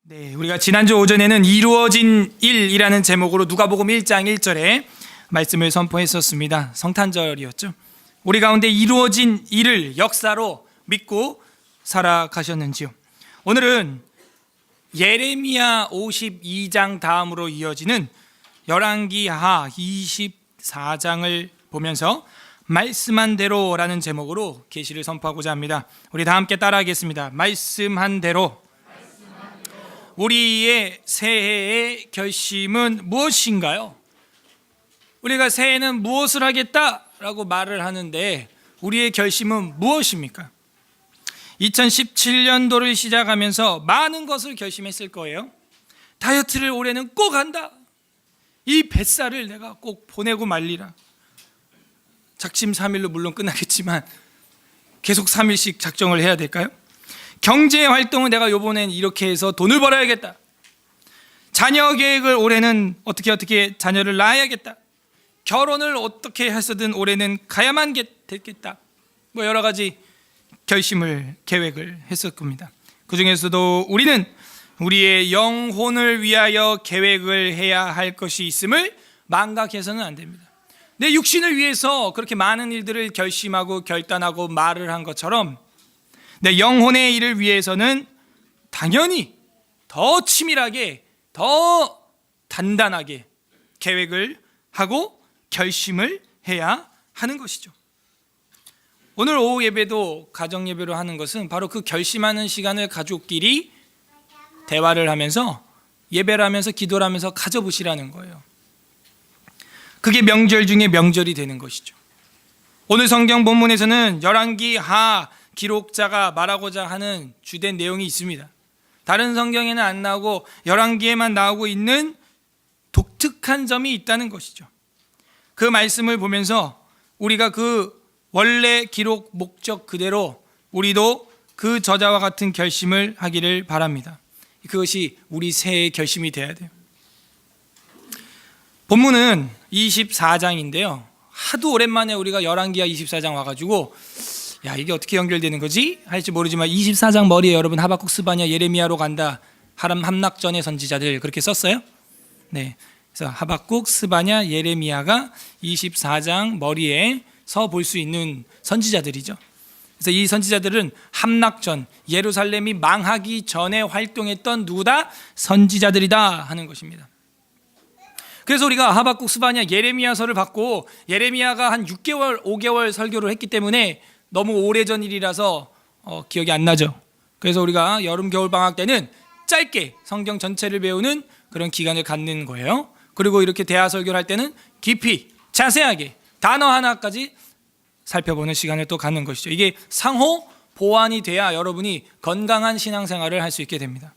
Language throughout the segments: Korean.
네, 우리가 지난주 오전에는 이루어진 일이라는 제목으로 누가복음 1장 1절에 말씀을 선포했었습니다. 성탄절이었죠. 우리 가운데 이루어진 일을 역사로 믿고 살아가셨는지요. 오늘은 예레미야 52장 다음으로 이어지는 열왕기하 24장을 보면서 말씀한 대로라는 제목으로 계시를 선포하고자 합니다. 우리 다 함께 따라하겠습니다. 말씀한 대로. 우리의 새해의 결심은 무엇인가요? 우리가 새해는 무엇을 하겠다라고 말을 하는데 우리의 결심은 무엇입니까? 2017년도를 시작하면서 많은 것을 결심했을 거예요. 다이어트를 올해는 꼭 한다. 이 뱃살을 내가 꼭 보내고 말리라. 작심 3일로 물론 끝나겠지만 계속 3일씩 작정을 해야 될까요? 경제 활동은 내가 이번엔 이렇게 해서 돈을 벌어야겠다. 자녀 계획을 올해는 어떻게 자녀를 낳아야겠다. 결혼을 어떻게 해서든 올해는 가야만 되겠다. 뭐 여러 가지 결심을 계획을 했을 겁니다. 그 중에서도 우리는 우리의 영혼을 위하여 계획을 해야 할 것이 있음을 망각해서는 안 됩니다. 내 육신을 위해서 그렇게 많은 일들을 결심하고 결단하고 말을 한 것처럼 내 영혼의 일을 위해서는 당연히 더 치밀하게 더 단단하게 계획을 하고 결심을 해야 하는 것이죠. 오늘 오후 예배도 가정 예배로 하는 것은 바로 그 결심하는 시간을 가족끼리 대화를 하면서 예배를 하면서 기도를 하면서 가져보시라는 거예요. 그게 명절 중에 명절이 되는 것이죠. 오늘 성경 본문에서는 열왕기하 기록자가 말하고자 하는 주된 내용이 있습니다. 다른 성경에는 안 나오고 열왕기에만 나오고 있는 독특한 점이 있다는 것이죠. 그 말씀을 보면서 우리가 그 원래 기록 목적 그대로 우리도 그 저자와 같은 결심을 하기를 바랍니다. 그것이 우리 새해의 결심이 되어야 돼요. 본문은 24장인데요. 하도 오랜만에 우리가 열왕기하 24장 와가지고 야 이게 어떻게 연결되는 거지? 할지 모르지만 24장 머리에 여러분 하박국, 스바냐, 예레미야로 간다. 함락전의 선지자들 그렇게 썼어요. 네, 그래서 하박국, 스바냐, 예레미야가 24장 머리에 서 볼 수 있는 선지자들이죠. 그래서 이 선지자들은 함락전, 예루살렘이 망하기 전에 활동했던 누구다? 선지자들이다 하는 것입니다. 그래서 우리가 하박국, 스바냐, 예레미야서를 받고 예레미야가 한 6개월, 5개월 설교를 했기 때문에 너무 오래전 일이라서 기억이 안 나죠. 그래서 우리가 여름 겨울 방학 때는 짧게 성경 전체를 배우는 그런 기간을 갖는 거예요. 그리고 이렇게 대화 설교를 할 때는 깊이 자세하게 단어 하나까지 살펴보는 시간을 또 갖는 것이죠. 이게 상호 보완이 돼야 여러분이 건강한 신앙생활을 할 수 있게 됩니다.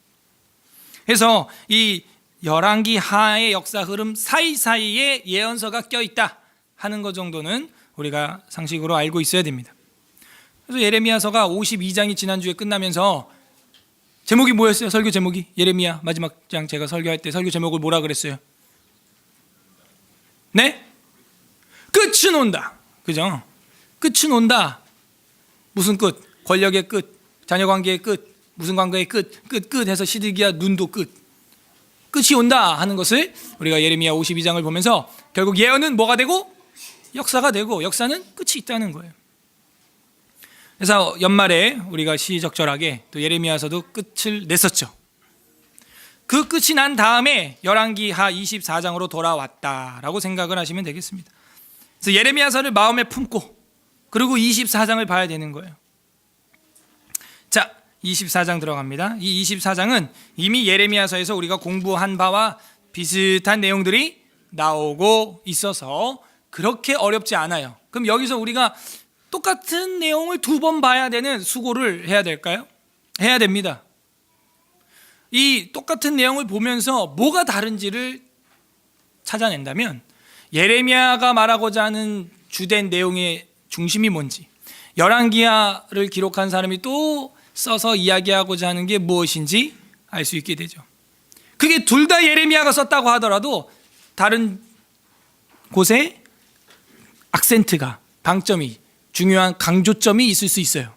그래서 이 열왕기하의 역사 흐름 사이사이에 예언서가 껴있다 하는 것 정도는 우리가 상식으로 알고 있어야 됩니다. 그래서 예레미야서가 52장이 지난주에 끝나면서 제목이 뭐였어요? 설교 제목이? 예레미야 마지막 장 제가 설교할 때 설교 제목을 뭐라 그랬어요? 네? 끝은 온다. 그죠? 끝은 온다. 무슨 끝? 권력의 끝, 자녀 관계의 끝, 무슨 관계의 끝 해서 시드기야 눈도 끝. 끝이 온다 하는 것을 우리가 예레미야 52장을 보면서 결국 예언은 뭐가 되고? 역사가 되고 역사는 끝이 있다는 거예요. 그래서 연말에 우리가 시적절하게 또 예레미야서도 끝을 냈었죠. 그 끝이 난 다음에 열왕기하 24장으로 돌아왔다라고 생각을 하시면 되겠습니다. 그래서 예레미야서를 마음에 품고 그리고 24장을 봐야 되는 거예요. 자, 24장 들어갑니다. 이 24장은 이미 예레미야서에서 우리가 공부한 바와 비슷한 내용들이 나오고 있어서 그렇게 어렵지 않아요. 그럼 여기서 우리가 똑같은 내용을 2번 봐야 되는 수고를 해야 될까요? 해야 됩니다. 이 똑같은 내용을 보면서 뭐가 다른지를 찾아낸다면 예레미야가 말하고자 하는 주된 내용의 중심이 뭔지, 열왕기하를 기록한 사람이 또 써서 이야기하고자 하는 게 무엇인지 알 수 있게 되죠. 그게 둘 다 예레미야가 썼다고 하더라도 다른 곳에 악센트가, 방점이, 중요한 강조점이 있을 수 있어요.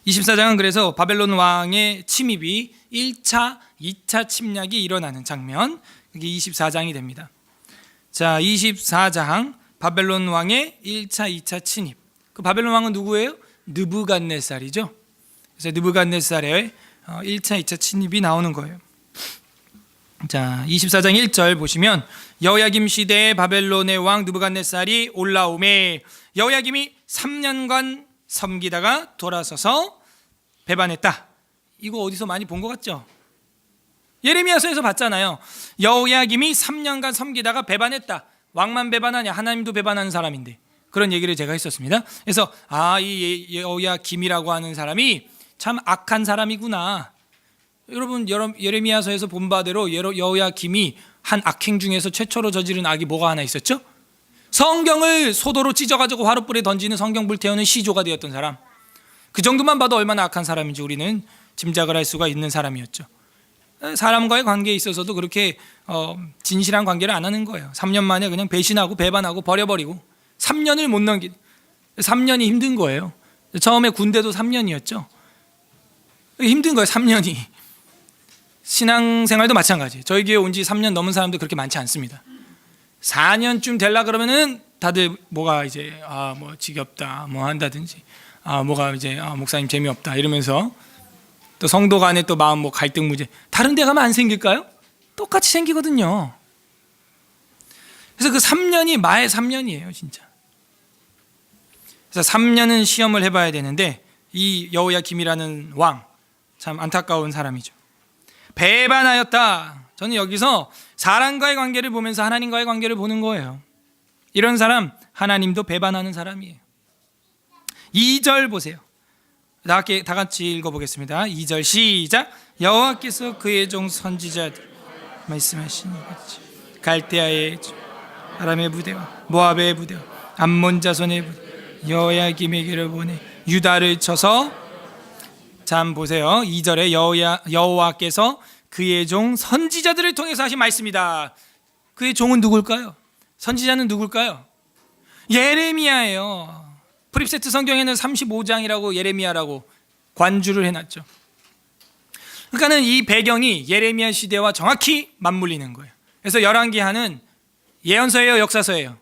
24장은 그래서 바벨론 왕의 침입이 1차, 2차 침략이 일어나는 장면, 그게 24장이 됩니다. 자, 24장 바벨론 왕의 1차, 2차 침입. 그 바벨론 왕은 누구예요? 느부갓네살이죠. 그래서 느부갓네살의 1차, 2차 침입이 나오는 거예요. 자, 24장 1절 보시면 여호야김 시대에 바벨론의 왕 느부갓네살이 올라오매 여호야김이 3년간 섬기다가 돌아서서 배반했다. 이거 어디서 많이 본 것 같죠? 예레미야서에서 봤잖아요. 여호야김이 3년간 섬기다가 배반했다. 왕만 배반하냐? 하나님도 배반하는 사람인데. 그런 얘기를 제가 했었습니다. 그래서 이 여호야김이라고 하는 사람이 참 악한 사람이구나. 여러분 예레미야서에서 본 바대로 여호야김이 한 악행 중에서 최초로 저지른 악이 뭐가 하나 있었죠? 성경을 소도로 찢어가지고 화롯불에 던지는 성경 불태우는 시조가 되었던 사람. 그 정도만 봐도 얼마나 악한 사람인지 우리는 짐작을 할 수가 있는 사람이었죠. 사람과의 관계에 있어서도 그렇게 진실한 관계를 안 하는 거예요. 3년 만에 그냥 배신하고 배반하고 버려버리고 3년을 못 넘긴 3년이 힘든 거예요. 처음에 군대도 3년이었죠. 힘든 거예요. 3년이. 신앙생활도 마찬가지예요. 저희 교회 온 지 3년 넘은 사람도 그렇게 많지 않습니다. 4년쯤 되려 그러면은 다들 뭐가 이제 뭐 지겹다 뭐 한다든지 뭐가 이제 목사님 재미없다 이러면서 또 성도 간에 또 마음 뭐 갈등 문제 다른 데 가면 안 생길까요? 똑같이 생기거든요. 그래서 그 3년이 마의 3년이에요 진짜. 그래서 3년은 시험을 해봐야 되는데 이 여호야김이라는 왕 참 안타까운 사람이죠. 배반하였다. 저는 여기서 사람과의 관계를 보면서 하나님과의 관계를 보는 거예요. 이런 사람 하나님도 배반하는 사람이에요. 2절 보세요. 다 같이 읽어보겠습니다. 2절 시작. 여호와께서 그의 종 선지자들 말씀하신 같이 갈대아의 아람의 부대와 모압의 부대와 암몬 자손의 부대 여호야김에게를 보내 유다를 쳐서 참 보세요. 2절에 여호와께서 그의 종 선지자들을 통해서 하신 말씀이다. 그의 종은 누굴까요? 선지자는 누굴까요? 예레미야예요. 프립세트 성경에는 35장이라고 예레미야라고 관주를 해놨죠. 그러니까는 이 배경이 예레미야 시대와 정확히 맞물리는 거예요. 그래서 열왕기하는 예언서예요, 역사서예요?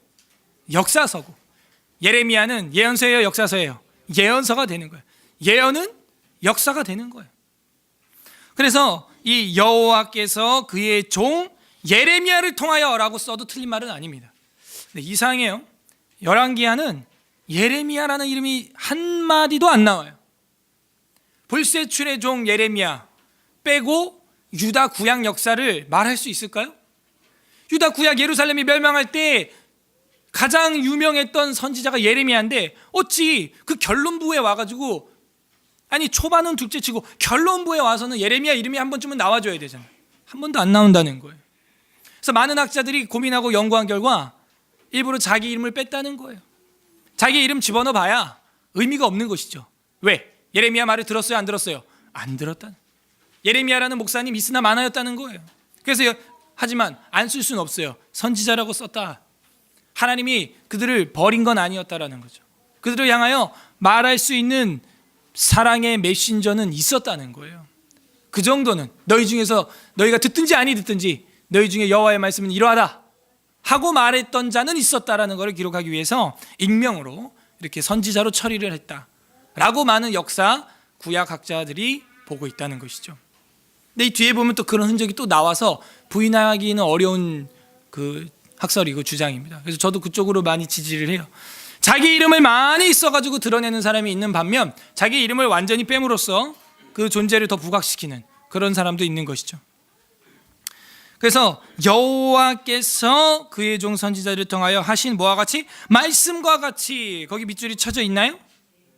역사서고 예레미야는 예언서예요, 역사서예요? 예언서가 되는 거예요. 예언은 역사가 되는 거예요. 그래서 이 여호와께서 그의 종 예레미야를 통하여라고 써도 틀린 말은 아닙니다. 근데 이상해요. 열왕기하는 예레미야라는 이름이 한마디도 안 나와요. 불세출의 종 예레미야 빼고 유다 구약 역사를 말할 수 있을까요? 유다 구약 예루살렘이 멸망할 때 가장 유명했던 선지자가 예레미야인데 어찌 그 결론부에 와가지고 아니 초반은 둘째치고 결론부에 와서는 예레미야 이름이 한 번쯤은 나와줘야 되잖아요. 한 번도 안 나온다는 거예요. 그래서 많은 학자들이 고민하고 연구한 결과 일부러 자기 이름을 뺐다는 거예요. 자기 이름 집어넣어 봐야 의미가 없는 것이죠. 왜? 예레미야 말을 들었어요? 안 들었어요? 안 들었다는. 예레미야라는 목사님 있으나 마나였다는 거예요. 그래서 하지만 안 쓸 수는 없어요. 선지자라고 썼다. 하나님이 그들을 버린 건 아니었다라는 거죠. 그들을 향하여 말할 수 있는 사랑의 메신저는 있었다는 거예요. 그 정도는 너희 중에서 너희가 듣든지 아니 듣든지 너희 중에 여호와의 말씀은 이러하다 하고 말했던 자는 있었다라는 것을 기록하기 위해서 익명으로 이렇게 선지자로 처리를 했다라고 많은 역사 구약학자들이 보고 있다는 것이죠. 근데 이 뒤에 보면 또 그런 흔적이 또 나와서 부인하기는 어려운 그 학설이고 주장입니다. 그래서 저도 그쪽으로 많이 지지를 해요. 자기 이름을 많이 써가지고 드러내는 사람이 있는 반면 자기 이름을 완전히 뺨으로써 그 존재를 더 부각시키는 그런 사람도 있는 것이죠. 그래서 여호와께서 그의 종 선지자를 통하여 하신 뭐와 같이? 말씀과 같이. 거기 밑줄이 쳐져 있나요?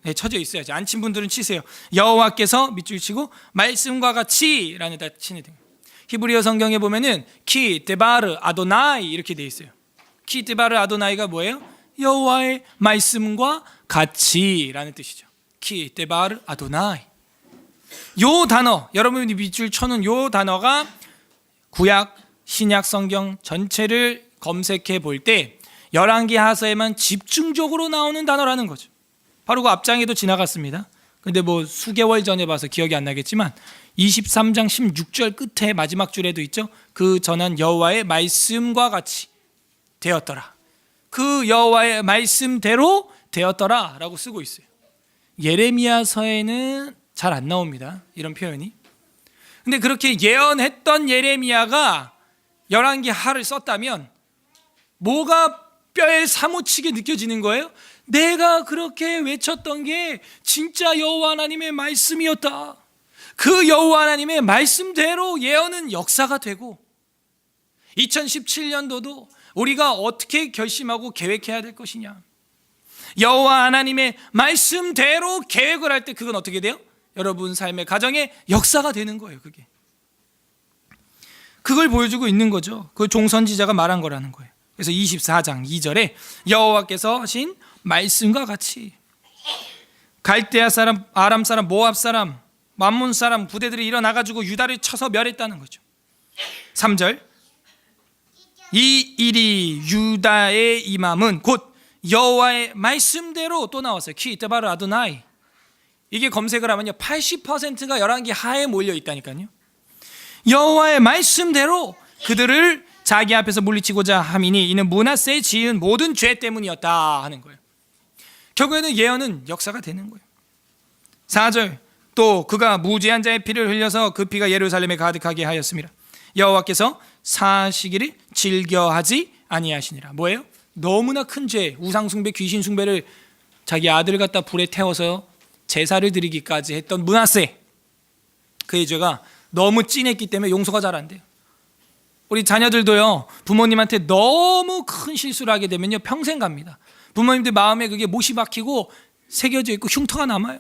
네, 쳐져 있어야죠. 안 친 분들은 치세요. 여호와께서 밑줄 치고 말씀과 같이 라는 다 치는 등. 히브리어 성경에 보면은 키 데바르 아도나이 이렇게 돼 있어요. 키 데바르 아도나이가 뭐예요? 여호와의 말씀과 같이라는 뜻이죠. 키 데바르 아도나이. 요 단어, 여러분이 밑줄 쳐놓은 요 단어가 구약, 신약 성경 전체를 검색해 볼 때 열왕기 하서에만 집중적으로 나오는 단어라는 거죠. 바로 그 앞장에도 지나갔습니다. 근데 뭐 수개월 전에 봐서 기억이 안 나겠지만 23장 16절 끝에 마지막 줄에도 있죠. 그 전한 여호와의 말씀과 같이 되었더라. 그 여호와의 말씀대로 되었더라 라고 쓰고 있어요. 예레미야서에는 잘 안 나옵니다, 이런 표현이. 근데 그렇게 예언했던 예레미야가 열왕기 하를 썼다면 뭐가 뼈에 사무치게 느껴지는 거예요? 내가 그렇게 외쳤던 게 진짜 여호와 하나님의 말씀이었다. 그 여호와 하나님의 말씀대로 예언은 역사가 되고 2017년도도 우리가 어떻게 결심하고 계획해야 될 것이냐. 여호와 하나님의 말씀대로 계획을 할 때 그건 어떻게 돼요? 여러분 삶의 가정에 역사가 되는 거예요. 그걸 보여주고 있는 거죠. 그 종선지자가 말한 거라는 거예요. 그래서 24장 2절에 여호와께서 하신 말씀과 같이 갈대아 사람, 아람 사람, 모압 사람, 맘몬 사람 부대들이 일어나가지고 유다를 쳐서 멸했다는 거죠. 3절 이 일이 유다의 임함은 곧 여호와의 말씀대로 또 나왔어요. 키 이때바르 아도나이. 이게 검색을 하면요 80%가 열왕기 하에 몰려 있다니까요. 여호와의 말씀대로 그들을 자기 앞에서 물리치고자 함이니 이는 므낫세의 지은 모든 죄 때문이었다 하는 거예요. 결국에는 예언은 역사가 되는 거예요. 4절 또 그가 무죄한 자의 피를 흘려서 그 피가 예루살렘에 가득하게 하였습니다. 여호와께서 사시기를 즐겨하지 아니하시니라. 뭐예요? 너무나 큰 죄, 우상숭배, 귀신숭배를 자기 아들을 갖다 불에 태워서 제사를 드리기까지 했던 므낫세, 그의 죄가 너무 찐했기 때문에 용서가 잘 안 돼요. 우리 자녀들도요 부모님한테 너무 큰 실수를 하게 되면요 평생 갑니다. 부모님들 마음에 그게 못이 박히고 새겨져 있고 흉터가 남아요.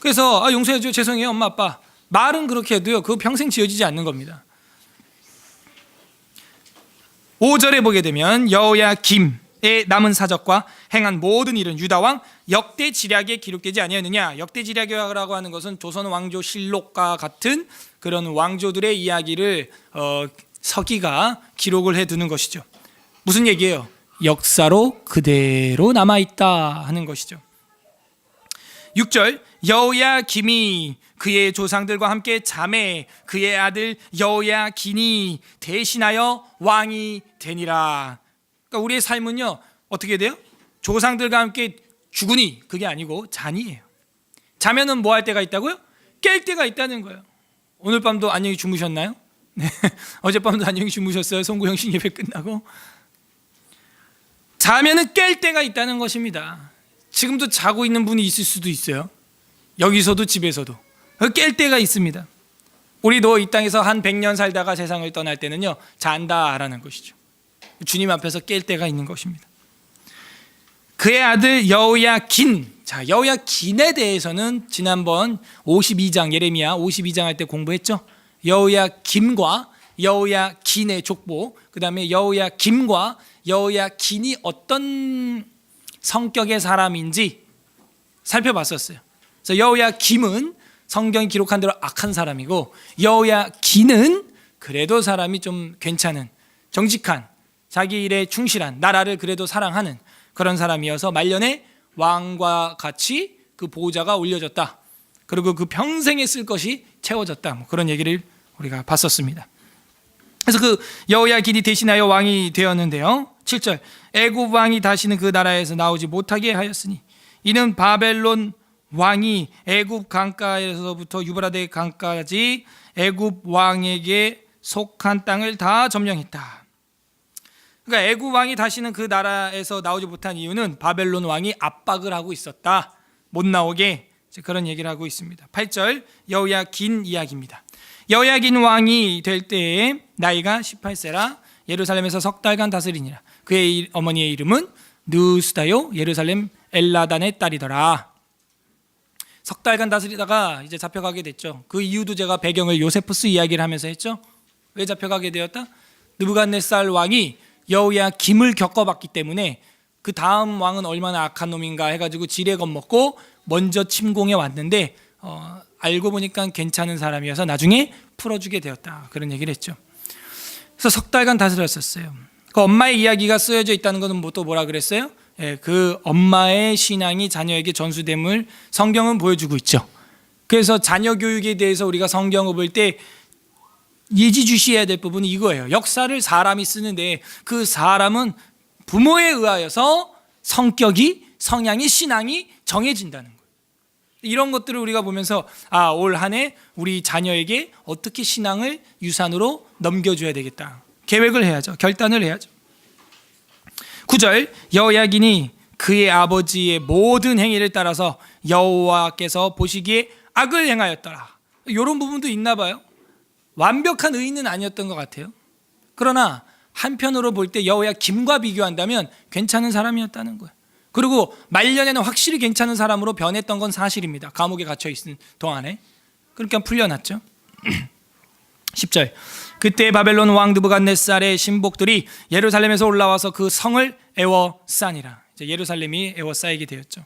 그래서 용서해줘요, 죄송해요 엄마 아빠, 말은 그렇게 해도요 그거 평생 지어지지 않는 겁니다. 5절에 보게 되면 여호야김의 남은 사적과 행한 모든 일은 유다왕 역대지략에 기록되지 아니하느냐. 역대지략이라고 하는 것은 조선 왕조 실록과 같은 그런 왕조들의 이야기를 서기가 기록을 해두는 것이죠. 무슨 얘기예요? 역사로 그대로 남아있다 하는 것이죠. 6절 여호야김이 그의 조상들과 함께 자매 그의 아들 여호야긴이 대신하여 왕이 되니라. 그러니까 우리의 삶은요 어떻게 돼요? 조상들과 함께 죽으니 그게 아니고 잔이에요. 자면은 뭐 할 때가 있다고요? 깰 때가 있다는 거예요. 오늘 밤도 안녕히 주무셨나요? 네. 어젯밤도 안녕히 주무셨어요? 송구형식 예배 끝나고. 자면은 깰 때가 있다는 것입니다. 지금도 자고 있는 분이 있을 수도 있어요. 여기서도 집에서도 깰 때가 있습니다. 우리도 이 땅에서 한 100년 살다가 세상을 떠날 때는요 잔다라는 것이죠. 주님 앞에서 깰 때가 있는 것입니다. 그의 아들 여호야긴, 자 여호야긴에 대해서는 지난번 52장 예레미야 52장 할 때 공부했죠. 여호야김과 여호야긴의 족보, 그 다음에 여호야김과 여호야긴이 어떤 성격의 사람인지 살펴봤었어요. 그래서 여호야김은 성경이 기록한 대로 악한 사람이고 여호야긴은 그래도 사람이 좀 괜찮은, 정직한, 자기 일에 충실한, 나라를 그래도 사랑하는 그런 사람이어서 말년에 왕과 같이 그 보호자가 올려졌다. 그리고 그 평생에 쓸 것이 채워졌다. 뭐 그런 얘기를 우리가 봤었습니다. 그래서 그 여호야긴이 대신하여 왕이 되었는데요. 7절 애굽 왕이 다시는 그 나라에서 나오지 못하게 하였으니 이는 바벨론 왕이 애굽 강가에서부터 유브라데 강까지 애굽 왕에게 속한 땅을 다 점령했다. 그러니까 애굽 왕이 다시는 그 나라에서 나오지 못한 이유는 바벨론 왕이 압박을 하고 있었다. 못 나오게 그런 얘기를 하고 있습니다. 8절 여호야긴 이야기입니다. 여호야긴 왕이 될 때에 나이가 18세라 예루살렘에서 석 달간 다스리니라. 그의 어머니의 이름은 느스다요 예루살렘 엘라단의 딸이더라. 석 달간 다스리다가 이제 잡혀가게 됐죠. 그 이유도 제가 배경을 요세푸스 이야기를 하면서 했죠. 왜 잡혀가게 되었다? 느부갓네살 왕이 여호야김을 겪어봤기 때문에 그 다음 왕은 얼마나 악한 놈인가 해가지고 지레 겁먹고 먼저 침공해 왔는데 알고 보니까 괜찮은 사람이어서 나중에 풀어주게 되었다. 그런 얘기를 했죠. 그래서 석 달간 다스렸었어요. 그 엄마의 이야기가 쓰여져 있다는 것은 또 뭐라 그랬어요? 그 엄마의 신앙이 자녀에게 전수됨을 성경은 보여주고 있죠. 그래서 자녀 교육에 대해서 우리가 성경을 볼 때 예지주시해야 될 부분이 이거예요. 역사를 사람이 쓰는데 그 사람은 부모에 의하여서 성격이, 성향이, 신앙이 정해진다는 거예요. 이런 것들을 우리가 보면서 올 한 해 우리 자녀에게 어떻게 신앙을 유산으로 넘겨줘야 되겠다. 계획을 해야죠. 결단을 해야죠. 9절, 여호야긴이 그의 아버지의 모든 행위를 따라서 여호와께서 보시기에 악을 행하였더라. 이런 부분도 있나 봐요. 완벽한 의인은 아니었던 것 같아요. 그러나 한편으로 볼 때 여호야김과 비교한다면 괜찮은 사람이었다는 거예요. 그리고 말년에는 확실히 괜찮은 사람으로 변했던 건 사실입니다. 감옥에 갇혀 있는 동안에. 그러니까 풀려났죠. 10절, 그때 바벨론 왕 느부갓네살의 신복들이 예루살렘에서 올라와서 그 성을 애워싸니라. 이제 예루살렘이 애워싸이게 되었죠.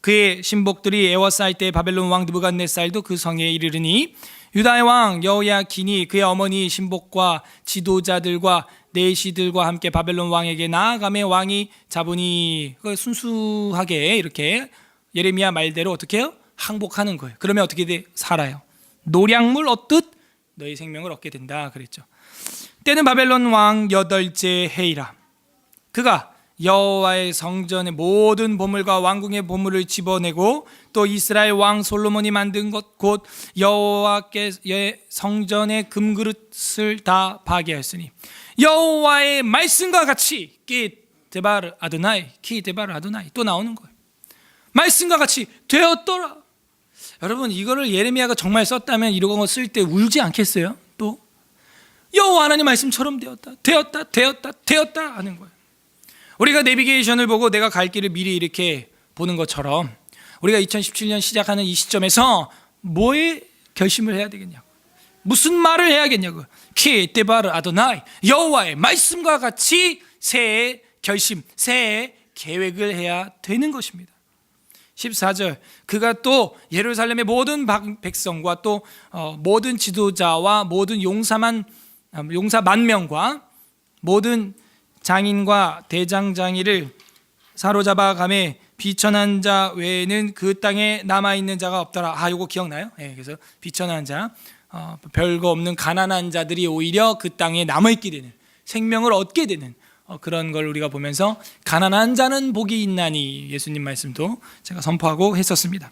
그의 신복들이 애워싸일 때 바벨론 왕 느부갓네살도 그 성에 이르르니 유다의 왕 여호야긴이 그의 어머니 신복과 지도자들과 내시들과 함께 바벨론 왕에게 나아가매 왕이 잡으니, 순수하게 이렇게 예레미야 말대로 어떻게 해요? 항복하는 거예요. 그러면 어떻게 살아요? 노량물 얻듯 너희 생명을 얻게 된다 그랬죠. 때는 바벨론 왕 8째 해이라. 그가 여호와의 성전의 모든 보물과 왕궁의 보물을 집어내고 또 이스라엘 왕 솔로몬이 만든 것 곧 여호와께의 성전의 금그릇을 다 파괴하였으니 여호와의 말씀과 같이 키 데바르 아도나이 또 나오는 거예요. 말씀과 같이 되었더라. 여러분, 이거를 예레미야가 정말 썼다면 이런 거 쓸 때 울지 않겠어요? 또 여호와 하나님 말씀처럼 되었다 하는 거예요. 우리가 내비게이션을 보고 내가 갈 길을 미리 이렇게 보는 것처럼 우리가 2017년 시작하는 이 시점에서 뭐에 결심을 해야 되겠냐고, 무슨 말을 해야겠냐고. 키 데바르 아도나이, 여호와의 말씀과 같이 새해 결심, 새해 계획을 해야 되는 것입니다. 14절, 그가 또 예루살렘의 모든 백성과 또 모든 지도자와 모든 용사 10,000명과 모든 장인과 대장장이를 사로잡아 가매 비천한 자 외에는 그 땅에 남아있는 자가 없더라. 이거 기억나요? 그래서 비천한 자, 별거 없는 가난한 자들이 오히려 그 땅에 남아있게 되는, 생명을 얻게 되는 그런 걸 우리가 보면서 가난한 자는 복이 있나니 예수님 말씀도 제가 선포하고 했었습니다.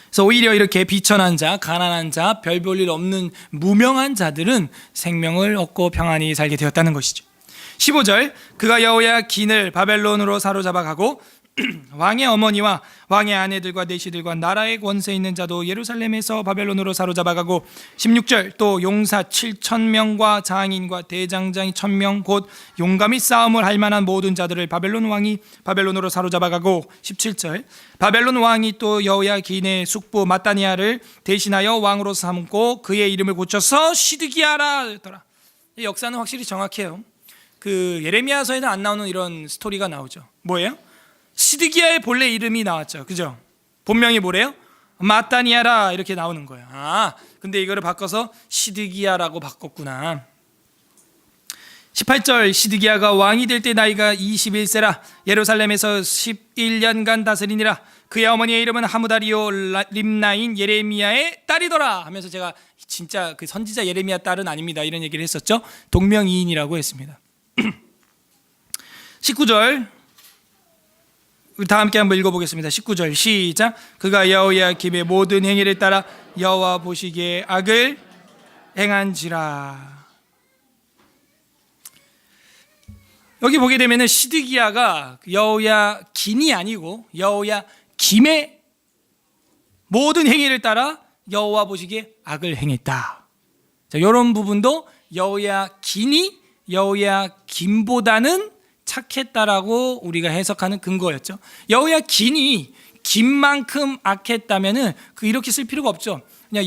그래서 오히려 이렇게 비천한 자, 가난한 자, 별 볼 일 없는 무명한 자들은 생명을 얻고 평안히 살게 되었다는 것이죠. 15절, 그가 여호야긴을 바벨론으로 사로잡아 가고 왕의 어머니와 왕의 아내들과 내시들과 나라의 권세 있는 자도 예루살렘에서 바벨론으로 사로잡아 가고 16절, 또 용사 7,000명과 장인과 대장장이 1,000명 곧 용감히 싸움을 할 만한 모든 자들을 바벨론 왕이 바벨론으로 사로잡아 가고 17절, 바벨론 왕이 또 여호야긴의 숙부 마따니아를 대신하여 왕으로 삼고 그의 이름을 고쳐서 시드기야라 했더라. 역사는 확실히 정확해요. 그 예레미야서에는 안 나오는 이런 스토리가 나오죠. 뭐예요? 시드기야의 본래 이름이 나왔죠. 그죠? 본명이 뭐래요? 마따니아라 이렇게 나오는 거예요. 근데 이거를 바꿔서 시드기야라고 바꿨구나. 18절, 시드기야가 왕이 될 때 나이가 21세라 예루살렘에서 11년간 다스리니라. 그의 어머니의 이름은 하무다리오 림나인 예레미야의 딸이더라 하면서 제가 진짜 그 선지자 예레미야 딸은 아닙니다 이런 얘기를 했었죠. 동명이인이라고 했습니다. 19절, 다 함께 한번 읽어보겠습니다. 19절 시작. 그가 여호야김의 모든 행위를 따라 여호와 보시기에 악을 행한지라. 여기 보게 되면 시드기야가 여호야긴이 아니고 여호야김의 모든 행위를 따라 여호와 보시기에 악을 행했다. 자, 이런 부분도 여호야긴이 여호야김보다는 착했다라고 우리가 해석하는 근거였죠. 여호야긴이 김만큼 악했다면은 이렇게 쓸 필요가 없죠. 그냥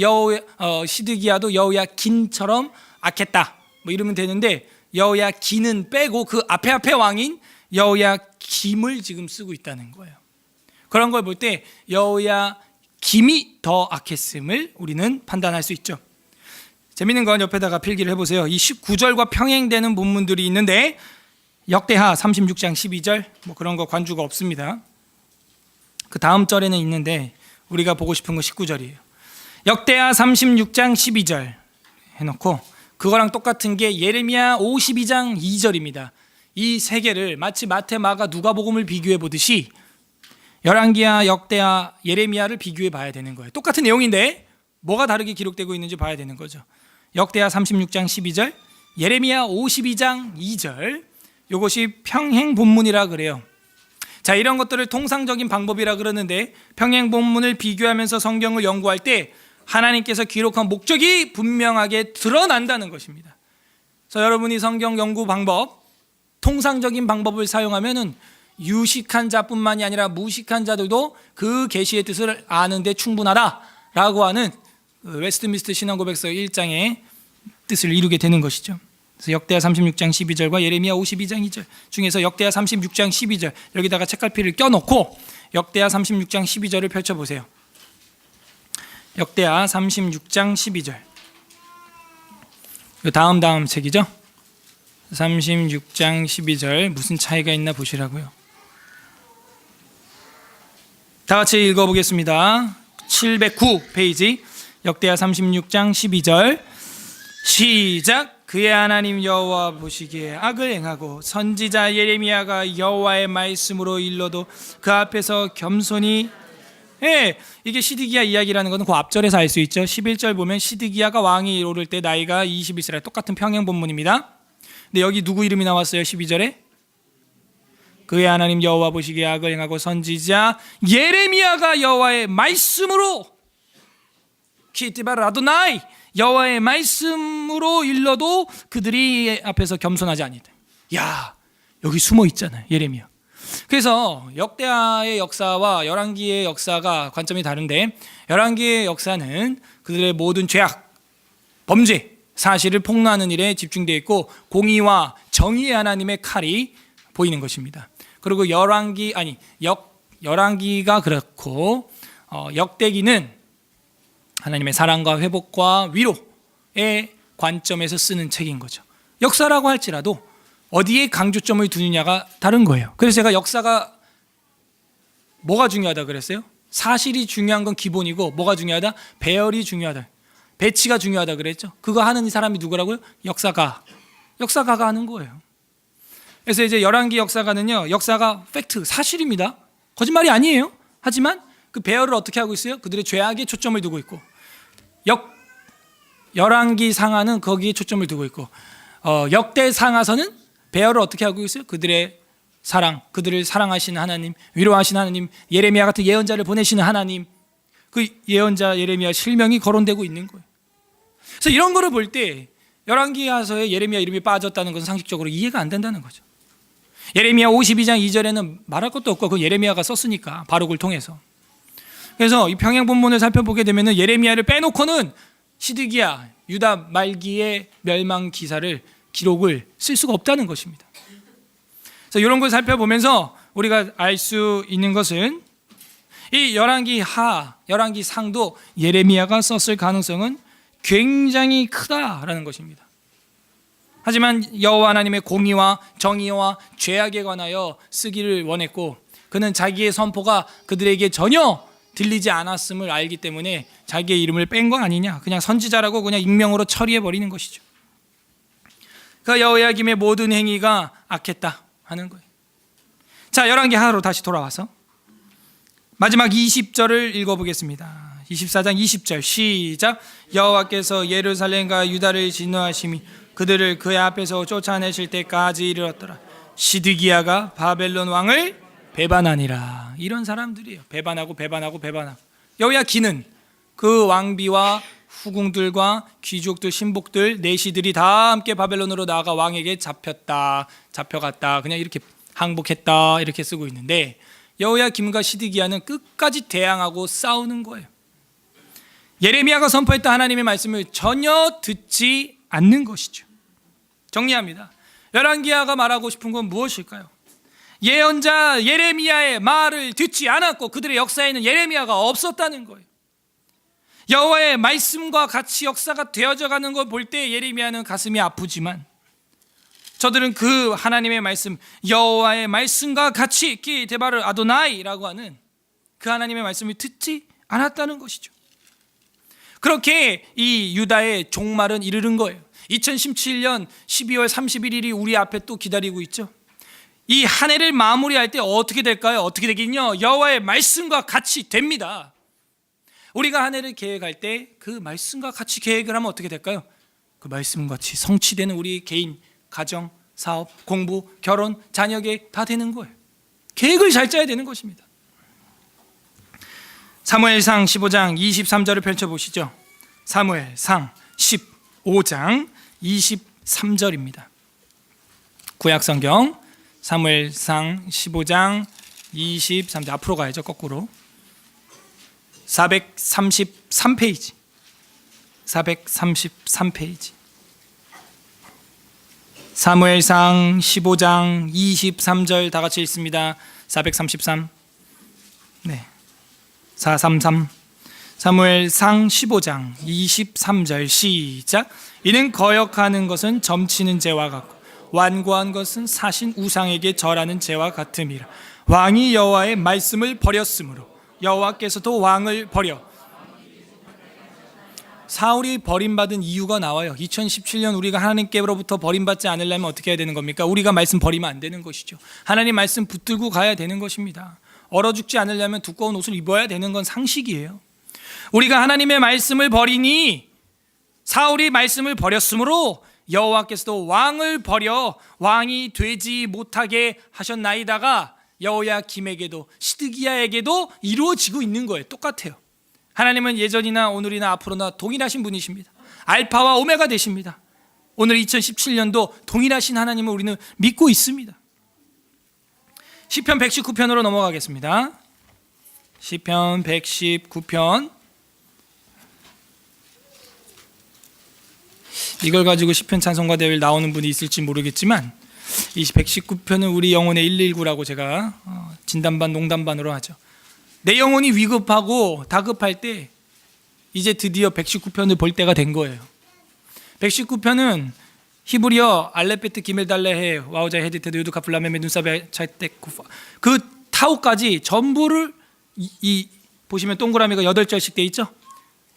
시드기야도 여호야긴처럼 악했다 뭐 이러면 되는데 여호야긴은 빼고 그 앞에 왕인 여호야김을 지금 쓰고 있다는 거예요. 그런 걸 볼 때 여호야김이 더 악했음을 우리는 판단할 수 있죠. 재밌는 건 옆에다가 필기를 해보세요. 이 19절과 평행되는 본문들이 있는데 역대하 36장 12절 뭐 그런 거 관주가 없습니다. 그 다음 절에는 있는데 우리가 보고 싶은 건 19절이에요. 역대하 36장 12절 해놓고 그거랑 똑같은 게 예레미야 52장 2절입니다. 이 세 개를 마치 마태, 마가, 누가복음을 비교해 보듯이 열왕기하, 역대하, 예레미야를 비교해 봐야 되는 거예요. 똑같은 내용인데 뭐가 다르게 기록되고 있는지 봐야 되는 거죠. 역대하 36장 12절, 예레미야 52장 2절, 이것이 평행 본문이라 그래요. 자, 이런 것들을 통상적인 방법이라 그러는데 평행 본문을 비교하면서 성경을 연구할 때 하나님께서 기록한 목적이 분명하게 드러난다는 것입니다. 그래서 여러분이 성경 연구 방법, 통상적인 방법을 사용하면은 유식한 자뿐만이 아니라 무식한 자들도 그 계시의 뜻을 아는데 충분하다라고 하는 웨스트민스터 신앙고백서 1장의 뜻을 이루게 되는 것이죠. 그래서 역대하 36장 12절과 예레미야 52장 2절 중에서 역대하 36장 12절 여기다가 책갈피를 껴놓고 역대하 36장 12절을 펼쳐보세요. 역대하 36장 12절 다음 책이죠. 36장 12절 무슨 차이가 있나 보시라고요. 다 같이 읽어보겠습니다. 709 페이지 역대하 36장 12절 시작. 그의 하나님 여호와 보시기에 악을 행하고 선지자 예레미야가 여호와의 말씀으로 일러도 그 앞에서 겸손히 이게 시드기야 이야기라는 것은 그 앞절에서 알 수 있죠. 11절 보면 시드기야가 왕이 오를 때 나이가 21세라 똑같은 평행 본문입니다. 근데 여기 누구 이름이 나왔어요? 12절에 그의 하나님 여호와 보시기에 악을 행하고 선지자 예레미야가 여호와의 말씀으로 키티바르 아도나이 여호와의 말씀으로 일러도 그들이 앞에서 겸손하지 아니다. 야, 여기 숨어 있잖아요, 예레미야. 그래서 역대하의 역사와 열왕기의 역사가 관점이 다른데 열왕기의 역사는 그들의 모든 죄악, 범죄, 사실을 폭로하는 일에 집중되어 있고 공의와 정의의 하나님의 칼이 보이는 것입니다. 그리고 열왕기가 그렇고 역대기는 하나님의 사랑과 회복과 위로의 관점에서 쓰는 책인 거죠. 역사라고 할지라도 어디에 강조점을 두느냐가 다른 거예요. 그래서 제가 역사가 뭐가 중요하다 그랬어요? 사실이 중요한 건 기본이고 뭐가 중요하다? 배열이 중요하다. 배치가 중요하다 그랬죠. 그거 하는 이 사람이 누구라고요? 역사가가 하는 거예요. 그래서 이제 열왕기 역사가는요, 역사가 팩트, 사실입니다. 거짓말이 아니에요. 하지만 그 배열을 어떻게 하고 있어요? 그들의 죄악에 초점을 두고 있고 열왕기 상하는 거기에 초점을 두고 있고 역대 상하서는 배열을 어떻게 하고 있어요? 그들의 사랑, 그들을 사랑하시는 하나님, 위로하시는 하나님, 예레미야 같은 예언자를 보내시는 하나님, 그 예언자 예레미야 실명이 거론되고 있는 거예요. 그래서 이런 거를 볼 때 열왕기하서에 예레미야 이름이 빠졌다는 것은 상식적으로 이해가 안 된다는 거죠. 예레미야 52장 2절에는 말할 것도 없고 그 예레미야가 썼으니까 바룩을 통해서. 그래서 이 평행 본문을 살펴보게 되면은 예레미야를 빼놓고는 시드기야 유다 말기의 멸망 기록을 쓸 수가 없다는 것입니다. 그래서 이런 걸 살펴보면서 우리가 알 수 있는 것은 이 열왕기 상도 예레미야가 썼을 가능성은 굉장히 크다라는 것입니다. 하지만 여호와 하나님의 공의와 정의와 죄악에 관하여 쓰기를 원했고 그는 자기의 선포가 그들에게 전혀 들리지 않았음을 알기 때문에 자기의 이름을 뺀 거 아니냐, 그냥 선지자라고 그냥 익명으로 처리해버리는 것이죠. 그 여호야김의 모든 행위가 악했다 하는 거예요. 자, 열왕기 하로 다시 돌아와서 마지막 20절을 읽어보겠습니다. 24장 20절 시작. 여호와께서 예루살렘과 유다를 진노하심이 그들을 그의 앞에서 쫓아내실 때까지 이르렀더라. 시드기야가 바벨론 왕을 배반하니라. 이런 사람들이에요. 배반하고. 여호야기는 그 왕비와 후궁들과 귀족들, 신복들, 내시들이 다 함께 바벨론으로 나아가 왕에게 잡혀갔다. 그냥 이렇게 항복했다 이렇게 쓰고 있는데 여호야김과 시드기야는 끝까지 대항하고 싸우는 거예요. 예레미야가 선포했던 하나님의 말씀을 전혀 듣지 않는 것이죠. 정리합니다. 열왕기야가 말하고 싶은 건 무엇일까요? 예언자 예레미야의 말을 듣지 않았고 그들의 역사에는 예레미야가 없었다는 거예요. 여호와의 말씀과 같이 역사가 되어져 가는 걸 볼 때 예레미야는 가슴이 아프지만 저들은 그 하나님의 말씀, 여호와의 말씀과 같이 키 데바르 아도나이라고 하는 그 하나님의 말씀을 듣지 않았다는 것이죠. 그렇게 이 유다의 종말은 이르는 거예요. 2017년 12월 31일이 우리 앞에 또 기다리고 있죠. 이 한 해를 마무리할 때 어떻게 될까요? 어떻게 되긴요, 여호와의 말씀과 같이 됩니다. 우리가 한 해를 계획할 때 그 말씀과 같이 계획을 하면 어떻게 될까요? 그 말씀과 같이 성취되는 우리 개인, 가정, 사업, 공부, 결혼, 자녀 계획 다 되는 거예요. 계획을 잘 짜야 되는 것입니다. 사무엘상 15장 23절을 펼쳐보시죠. 사무엘상 15장 23절입니다. 구약성경 사무엘상 15장 23절, 앞으로 가야죠. 거꾸로 433페이지 433페이지 사무엘상 15장 23절 다 같이 읽습니다. 433 네 433 사무엘상 15장 23절 시작. 이는 거역하는 것은 점치는 죄와 같고 완고한 것은 사신 우상에게 절하는 죄와 같음이라. 왕이 여호와의 말씀을 버렸으므로 여호와께서도 왕을 버려. 사울이 버림받은 이유가 나와요. 2017년 우리가 하나님께로부터 버림받지 않으려면 어떻게 해야 되는 겁니까? 우리가 말씀 버리면 안 되는 것이죠. 하나님 말씀 붙들고 가야 되는 것입니다. 얼어 죽지 않으려면 두꺼운 옷을 입어야 되는 건 상식이에요. 우리가 하나님의 말씀을 버리니 사울이 말씀을 버렸으므로 여호와께서도 왕을 버려 왕이 되지 못하게 하셨나이다가 여호야김에게도 시드기야에게도 이루어지고 있는 거예요. 똑같아요. 하나님은 예전이나 오늘이나 앞으로나 동일하신 분이십니다. 알파와 오메가 되십니다. 오늘 2017년도 동일하신 하나님을 우리는 믿고 있습니다. 시편 119편으로 넘어가겠습니다. 시편 119편. 이걸 가지고 시편 찬송가 대회에 나오는 분이 있을지 모르겠지만 이 119편은 우리 영혼의 119라고 제가 진단반 농담반으로 하죠. 내 영혼이 위급하고 다급할 때 이제 드디어 119편을 볼 때가 된 거예요. 119편은 히브리어 알레베트 기멜달레헤 와우자 헤드테드 유두카 플라메메 눈사베 차테쿠파 그 타오까지 전부를 보시면 동그라미가 8절씩 돼 있죠.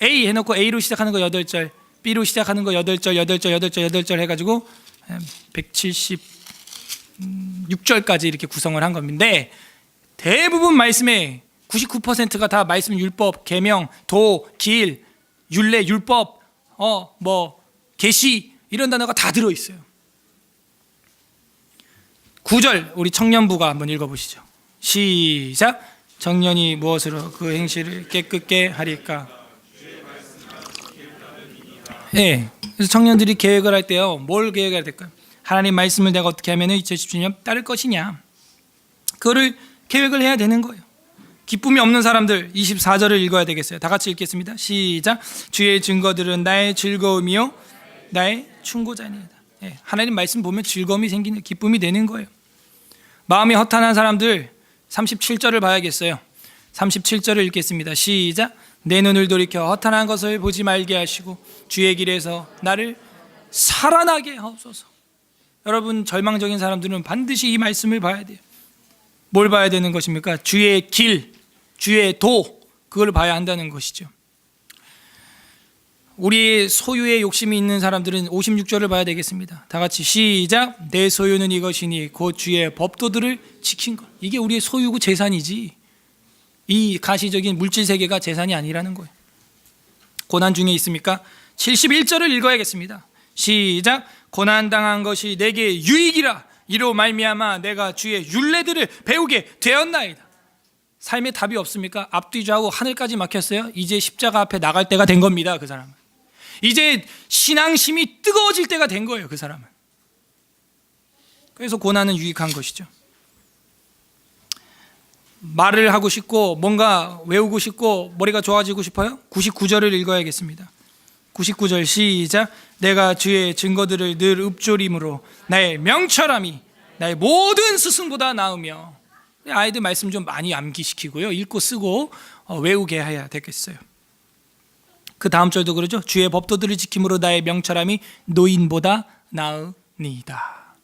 A 해놓고 A로 시작하는 거 8절, B로 시작하는 거 8절, 8절, 8절, 8절 해가지고 176절까지 이렇게 구성을 한 건데 대부분 말씀의 99%가 다 말씀 율법, 계명, 도, 길, 율례, 율법, 계시 이런 단어가 다 들어 있어요. 9절 우리 청년부가 한번 읽어보시죠. 시작. 청년이 무엇으로 그 행실을 깨끗게 하리까? 네, 그래서 청년들이 계획을 할 때요, 뭘 계획해야 될까요? 하나님 말씀을 내가 어떻게 하면 2017년 따를 것이냐, 그거를 계획을 해야 되는 거예요. 기쁨이 없는 사람들 24절을 읽어야 되겠어요. 다 같이 읽겠습니다. 시작. 주의 증거들은 나의 즐거움이요 나의 충고자니이다. 네, 하나님 말씀 보면 즐거움이 생기는, 기쁨이 되는 거예요. 마음이 허탄한 사람들 37절을 봐야겠어요. 37절을 읽겠습니다. 시작. 내 눈을 돌이켜 허탄한 것을 보지 말게 하시고 주의 길에서 나를 살아나게 하옵소서. 여러분, 절망적인 사람들은 반드시 이 말씀을 봐야 돼요. 뭘 봐야 되는 것입니까? 주의 길, 주의 도, 그걸 봐야 한다는 것이죠. 우리 소유의 욕심이 있는 사람들은 56절을 봐야 되겠습니다. 다 같이 시작. 내 소유는 이것이니 곧 주의 법도들을 지킨 것. 이게 우리의 소유고 재산이지 이 가시적인 물질 세계가 재산이 아니라는 거예요. 고난 중에 있습니까? 71절을 읽어야겠습니다. 시작. 고난당한 것이 내게 유익이라 이로 말미암아 내가 주의 율례들을 배우게 되었나이다. 삶에 답이 없습니까? 앞뒤 좌우 하늘까지 막혔어요. 이제 십자가 앞에 나갈 때가 된 겁니다. 그 사람은 이제 신앙심이 뜨거워질 때가 된 거예요. 그 사람은. 그래서 고난은 유익한 것이죠. 말을 하고 싶고 뭔가 외우고 싶고 머리가 좋아지고 싶어요? 99절을 읽어야겠습니다. 99절 시작. 내가 주의 증거들을 늘 읊조림으로 나의 명철함이 나의 모든 스승보다 나으며. 아이들 말씀 좀 많이 암기시키고요, 읽고 쓰고 외우게 해야 되겠어요. 그 다음 절도 그러죠. 주의 법도들을 지킴으로 나의 명철함이 노인보다 나으니이다.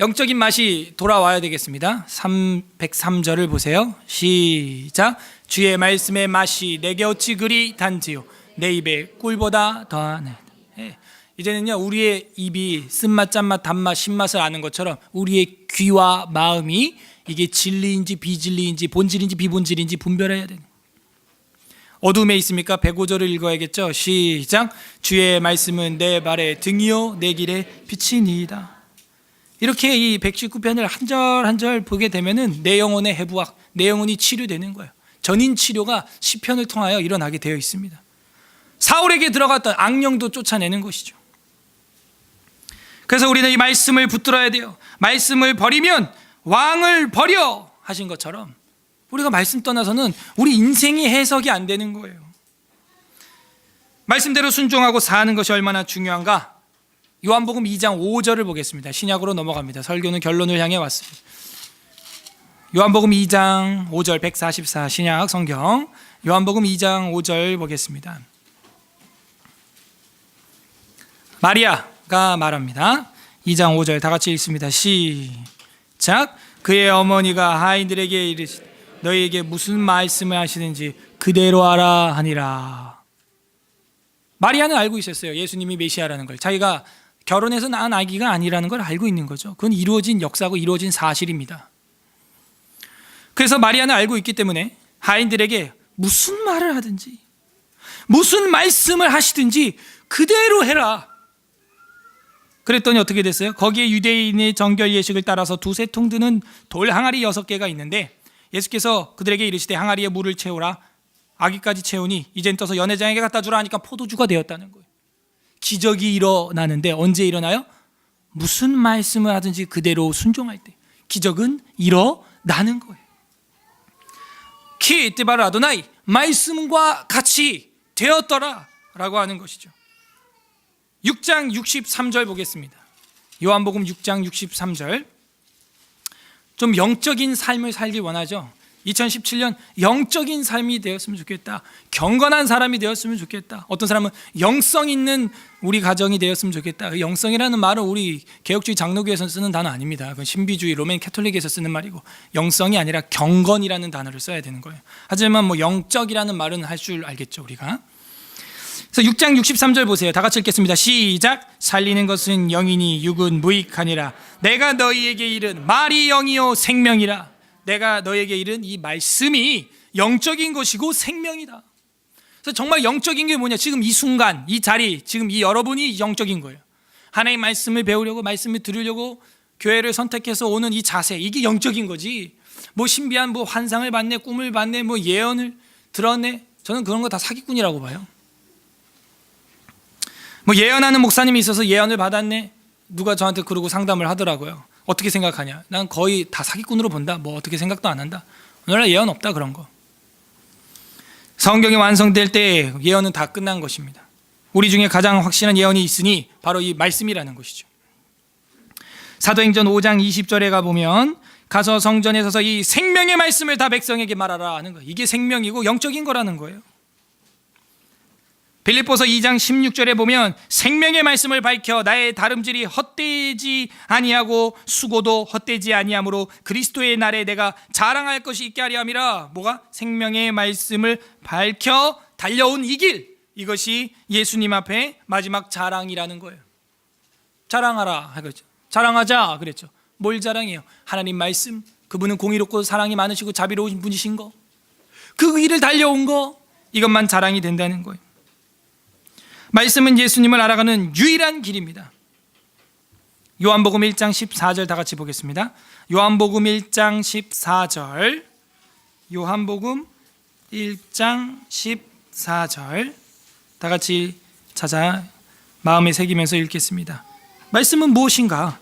영적인 맛이 돌아와야 되겠습니다. 103절을 보세요. 시작. 주의 말씀의 맛이 내게 어찌 그리 단지요 내 입에 꿀보다 더하네. 이제는요, 우리의 입이 쓴맛, 짠맛, 단맛, 신맛을 아는 것처럼 우리의 귀와 마음이 이게 진리인지 비진리인지 본질인지 비본질인지 분별해야 되는. 어둠에 있습니까? 105절을 읽어야겠죠. 시작. 주의 말씀은 내 발의 등이요 내 길의 빛이니이다. 이렇게 이 119편을 한 절 한 절 보게 되면은 내 영혼의 해부학, 내 영혼이 치료되는 거예요. 전인 치료가 시편을 통하여 일어나게 되어 있습니다. 사울에게 들어갔던 악령도 쫓아내는 것이죠. 그래서 우리는 이 말씀을 붙들어야 돼요. 말씀을 버리면 왕을 버려 하신 것처럼 우리가 말씀 떠나서는 우리 인생이 해석이 안 되는 거예요. 말씀대로 순종하고 사는 것이 얼마나 중요한가? 요한복음 2장 5절을 보겠습니다. 신약으로 넘어갑니다. 설교는 결론을 향해 왔습니다. 요한복음 2장 5절 144 신약 성경 요한복음 2장 5절 보겠습니다. 마리아가 말합니다. 2장 5절 다 같이 읽습니다. 시작. 그의 어머니가 하인들에게 이르시되 너희에게 무슨 말씀을 하시는지 그대로 하라 하니라. 마리아는 알고 있었어요. 예수님이 메시아라는 걸. 자기가 결혼해서 낳은 아기가 아니라는 걸 알고 있는 거죠. 그건 이루어진 역사고 이루어진 사실입니다. 그래서 마리아는 알고 있기 때문에 하인들에게 무슨 말을 하든지 무슨 말씀을 하시든지 그대로 해라. 그랬더니 어떻게 됐어요? 거기에 유대인의 정결 예식을 따라서 두세 통 드는 돌 항아리 6개가 있는데 예수께서 그들에게 이르시되 항아리에 물을 채우라. 아기까지 채우니 이젠 떠서 연회장에게 갖다 주라 하니까 포도주가 되었다는 거예요. 기적이 일어나는데 언제 일어나요? 무슨 말씀을 하든지 그대로 순종할 때 기적은 일어나는 거예요. 키 이띠바르 아도나이, 말씀과 같이 되었더라 라고 하는 것이죠. 6장 63절 보겠습니다. 요한복음 6장 63절. 좀 영적인 삶을 살기 원하죠. 2017년 영적인 삶이 되었으면 좋겠다. 경건한 사람이 되었으면 좋겠다. 어떤 사람은 영성 있는 우리 가정이 되었으면 좋겠다. 영성이라는 말은 우리 개혁주의 장로교에서 쓰는 단어 아닙니다. 그건 신비주의 로맨 캐톨릭에서 쓰는 말이고 영성이 아니라 경건이라는 단어를 써야 되는 거예요. 하지만 뭐 영적이라는 말은 할 줄 알겠죠, 우리가. 그래서 6장 63절 보세요. 다 같이 읽겠습니다. 시작. 살리는 것은 영이니 육은 무익하니라. 내가 너희에게 이른 말이 영이요 생명이라. 내가 너희에게 이른 이 말씀이 영적인 것이고 생명이다. 그래서 정말 영적인 게 뭐냐? 지금 이 순간, 이 자리, 지금 이 여러분이 영적인 거예요. 하나님의 말씀을 배우려고, 말씀을 들으려고 교회를 선택해서 오는 이 자세, 이게 영적인 거지. 뭐 신비한 뭐 환상을 봤네, 꿈을 봤네, 뭐 예언을 들었네. 저는 그런 거 다 사기꾼이라고 봐요. 뭐 예언하는 목사님이 있어서 예언을 받았네. 누가 저한테 그러고 상담을 하더라고요. 어떻게 생각하냐? 난 거의 다 사기꾼으로 본다. 뭐 어떻게 생각도 안 한다. 오늘날 예언 없다 그런 거. 성경이 완성될 때 예언은 다 끝난 것입니다. 우리 중에 가장 확실한 예언이 있으니 바로 이 말씀이라는 것이죠. 사도행전 5장 20절에 가보면 가서 성전에 서서 이 생명의 말씀을 다 백성에게 말하라 하는 거예요. 이게 생명이고 영적인 거라는 거예요. 빌립보서 2장 16절에 보면 생명의 말씀을 밝혀 나의 다름질이 헛되지 아니하고 수고도 헛되지 아니하므로 그리스도의 날에 내가 자랑할 것이 있게 하려 함이라. 뭐가? 생명의 말씀을 밝혀 달려온 이 길, 이것이 예수님 앞에 마지막 자랑이라는 거예요. 자랑하라 하겠죠. 자랑하자 그랬죠. 뭘 자랑해요? 하나님 말씀, 그분은 공의롭고 사랑이 많으시고 자비로우신 분이신 거, 그 길을 달려온 거, 이것만 자랑이 된다는 거예요. 말씀은 예수님을 알아가는 유일한 길입니다. 요한복음 1장 14절 다 같이 보겠습니다. 요한복음 1장 14절. 요한복음 1장 14절 다 같이 찾아 마음에 새기면서 읽겠습니다. 말씀은 무엇인가?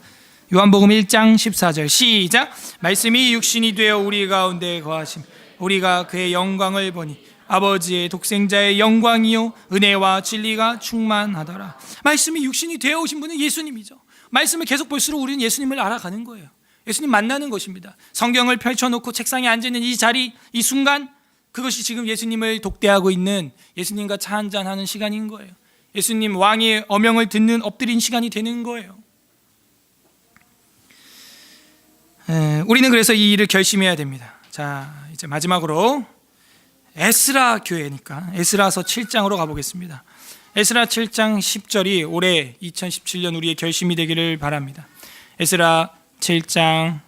요한복음 1장 14절 시작. 말씀이 육신이 되어 우리 가운데 거하심 우리가 그의 영광을 보니 아버지의 독생자의 영광이요 은혜와 진리가 충만하더라. 말씀이 육신이 되어 오신 분은 예수님이죠. 말씀을 계속 볼수록 우리는 예수님을 알아가는 거예요. 예수님 만나는 것입니다. 성경을 펼쳐놓고 책상에 앉아있는 이 자리, 이 순간, 그것이 지금 예수님을 독대하고 있는 예수님과 차 한잔하는 시간인 거예요. 예수님 왕의 어명을 듣는 엎드린 시간이 되는 거예요. 우리는 그래서 이 일을 결심해야 됩니다. 자, 이제 마지막으로 에스라 교회니까 에스라서 7장으로 가보겠습니다. 에스라 7장 10절이 올해 2017년 우리의 결심이 되기를 바랍니다. 에스라 7장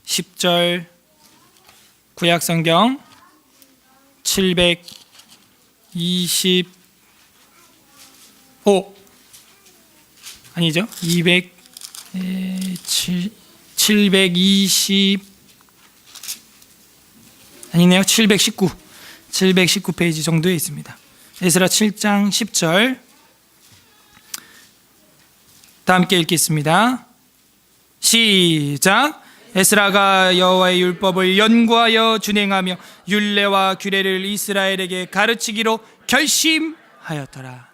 10절 구약성경 725 아니죠? 720 아니네요. 719 페이지 정도에 있습니다. 에스라 7장 10절 다 함께 읽겠습니다. 시작. 에스라가 여호와의 율법을 연구하여 준행하며 율례와 규례를 이스라엘에게 가르치기로 결심하였더라.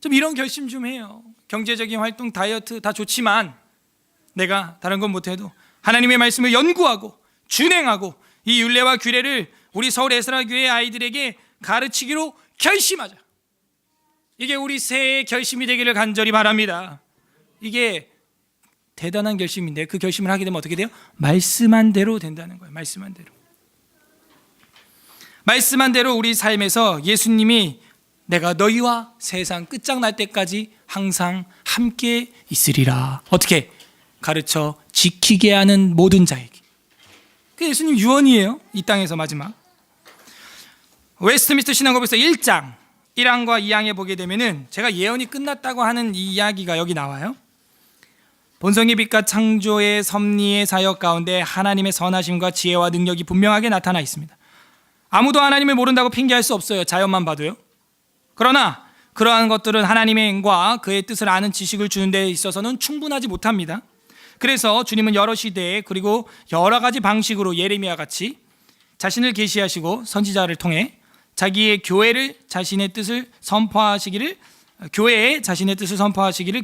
좀 이런 결심 좀 해요. 경제적인 활동, 다이어트 다 좋지만 내가 다른 건 못해도 하나님의 말씀을 연구하고 준행하고 이 율례와 규례를 우리 서울 에스라 교회 아이들에게 가르치기로 결심하자. 이게 우리 새해의 결심이 되기를 간절히 바랍니다. 이게 대단한 결심인데 그 결심을 하게 되면 어떻게 돼요? 말씀한 대로 된다는 거예요. 말씀한 대로 우리 삶에서 예수님이 내가 너희와 세상 끝장날 때까지 항상 함께 있으리라. 어떻게? 가르쳐 지키게 하는 모든 자에게. 그 예수님 유언이에요. 이 땅에서 마지막. 웨스트민스터 신앙고백서 1장 1항과 2항에 보게 되면은 제가 예언이 끝났다고 하는 이 이야기가 여기 나와요. 본성의 빛과 창조의 섭리의 사역 가운데 하나님의 선하심과 지혜와 능력이 분명하게 나타나 있습니다. 아무도 하나님을 모른다고 핑계할 수 없어요. 자연만 봐도요. 그러나 그러한 것들은 하나님의 은과 그의 뜻을 아는 지식을 주는 데 있어서는 충분하지 못합니다. 그래서 주님은 여러 시대에 그리고 여러 가지 방식으로 예레미야 같이 자신을 계시하시고 선지자를 통해 자기의 교회에 자신의 뜻을 선포하시기를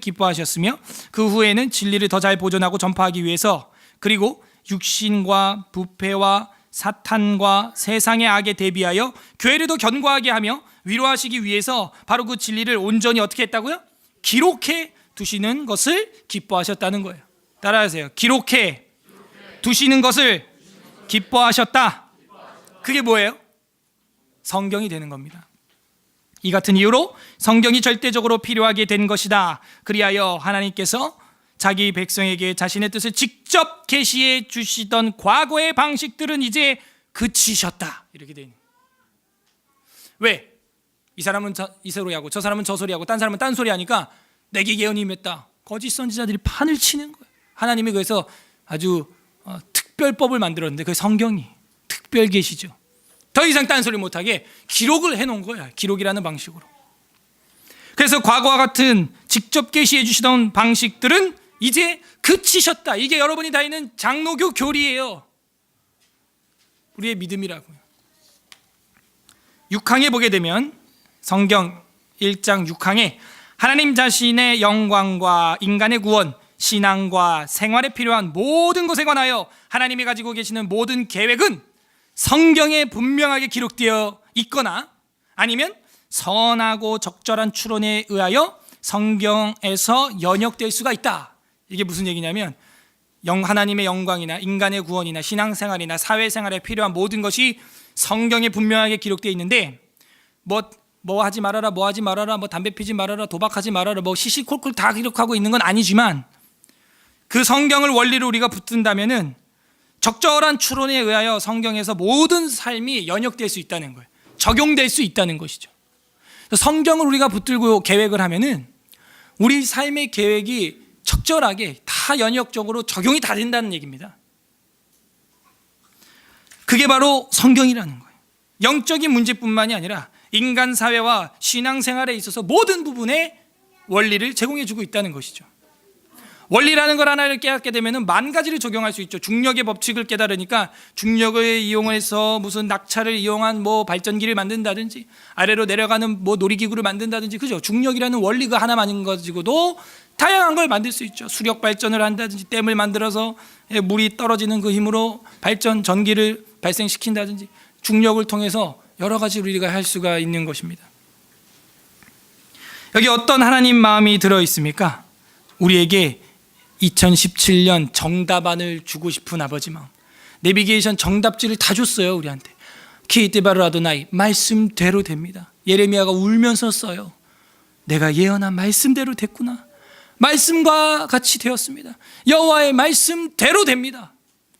기뻐하셨으며 그 후에는 진리를 더 잘 보존하고 전파하기 위해서 그리고 육신과 부패와 사탄과 세상의 악에 대비하여 교회를 더 견고하게 하며 위로하시기 위해서 바로 그 진리를 온전히 어떻게 했다고요? 기록해 두시는 것을 기뻐하셨다는 거예요. 따라하세요. 기록해 두시는 것을 기뻐하셨다. 그게 뭐예요? 성경이 되는 겁니다. 이 같은 이유로 성경이 절대적으로 필요하게 된 것이다. 그리하여 하나님께서 자기 백성에게 자신의 뜻을 직접 계시해 주시던 과거의 방식들은 이제 그치셨다. 이렇게 돼 있는. 왜? 이 사람은 이 소리 하고 저 사람은 저 소리 하고 딴 사람은 딴 소리 하니까 내게 예언이 임했다. 거짓 선지자들이 판을 치는 거예요. 하나님이 그래서 아주 특별법을 만들었는데 그게 성경이 특별 계시죠. 더 이상 딴소리 못하게 기록을 해놓은 거야. 기록이라는 방식으로. 그래서 과거와 같은 직접 계시해 주시던 방식들은 이제 그치셨다. 이게 여러분이 다니는 장로교 교리예요. 우리의 믿음이라고요. 6항에 보게 되면 성경 1장 6항에 하나님 자신의 영광과 인간의 구원, 신앙과 생활에 필요한 모든 것에 관하여 하나님이 가지고 계시는 모든 계획은 성경에 분명하게 기록되어 있거나 아니면 선하고 적절한 추론에 의하여 성경에서 연역될 수가 있다. 이게 무슨 얘기냐면 하나님의 영광이나 인간의 구원이나 신앙생활이나 사회생활에 필요한 모든 것이 성경에 분명하게 기록되어 있는데 뭐 하지 말아라, 뭐 하지 말아라, 뭐 담배 피지 말아라, 도박하지 말아라, 뭐 시시콜콜 다 기록하고 있는 건 아니지만 그 성경을 원리로 우리가 붙든다면은 적절한 추론에 의하여 성경에서 모든 삶이 연역될 수 있다는 거예요. 적용될 수 있다는 것이죠. 성경을 우리가 붙들고 계획을 하면은 우리 삶의 계획이 적절하게 다 연역적으로 적용이 다 된다는 얘기입니다. 그게 바로 성경이라는 거예요. 영적인 문제뿐만이 아니라 인간 사회와 신앙생활에 있어서 모든 부분에 원리를 제공해 주고 있다는 것이죠. 원리라는 걸 하나를 깨닫게 되면 만 가지를 적용할 수 있죠. 중력의 법칙을 깨달으니까 중력을 이용해서 무슨 낙차를 이용한 뭐 발전기를 만든다든지 아래로 내려가는 뭐 놀이기구를 만든다든지, 그죠? 중력이라는 원리가 하나만인 가지고도 다양한 걸 만들 수 있죠. 수력 발전을 한다든지 댐을 만들어서 물이 떨어지는 그 힘으로 전기를 발생시킨다든지 중력을 통해서 여러 가지 우리가 할 수가 있는 것입니다. 여기 어떤 하나님 마음이 들어 있습니까? 우리에게 2017년 정답안을 주고 싶은 아버지 마음. 내비게이션 정답지를 다 줬어요 우리한테. 키이테바르 아도나이, 말씀대로 됩니다. 예레미야가 울면서 써요. 내가 예언한 말씀대로 됐구나. 말씀과 같이 되었습니다. 여호와의 말씀대로 됩니다.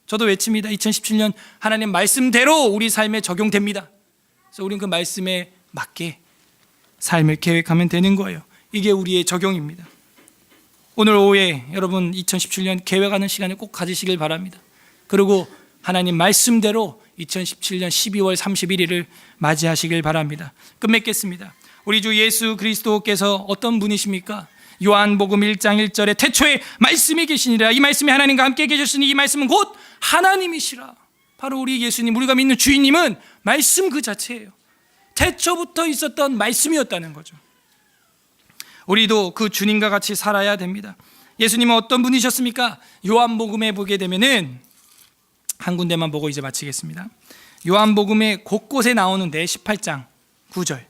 저도 외칩니다. 2017년 하나님 말씀대로 우리 삶에 적용됩니다. 그래서 우리는 그 말씀에 맞게 삶을 계획하면 되는 거예요. 이게 우리의 적용입니다. 오늘 오후에 여러분 2017년 계획하는 시간을 꼭 가지시길 바랍니다. 그리고 하나님 말씀대로 2017년 12월 31일을 맞이하시길 바랍니다. 끝맺겠습니다. 우리 주 예수 그리스도께서 어떤 분이십니까? 요한복음 1장 1절에 태초에 말씀이 계시니라. 이 말씀이 하나님과 함께 계셨으니 이 말씀은 곧 하나님이시라. 바로 우리 예수님, 우리가 믿는 주인님은 말씀 그 자체예요. 태초부터 있었던 말씀이었다는 거죠. 우리도 그 주님과 같이 살아야 됩니다. 예수님은 어떤 분이셨습니까? 요한복음에 보게 되면은 한 군데만 보고 이제 마치겠습니다. 요한복음에 곳곳에 나오는데 18장 9절.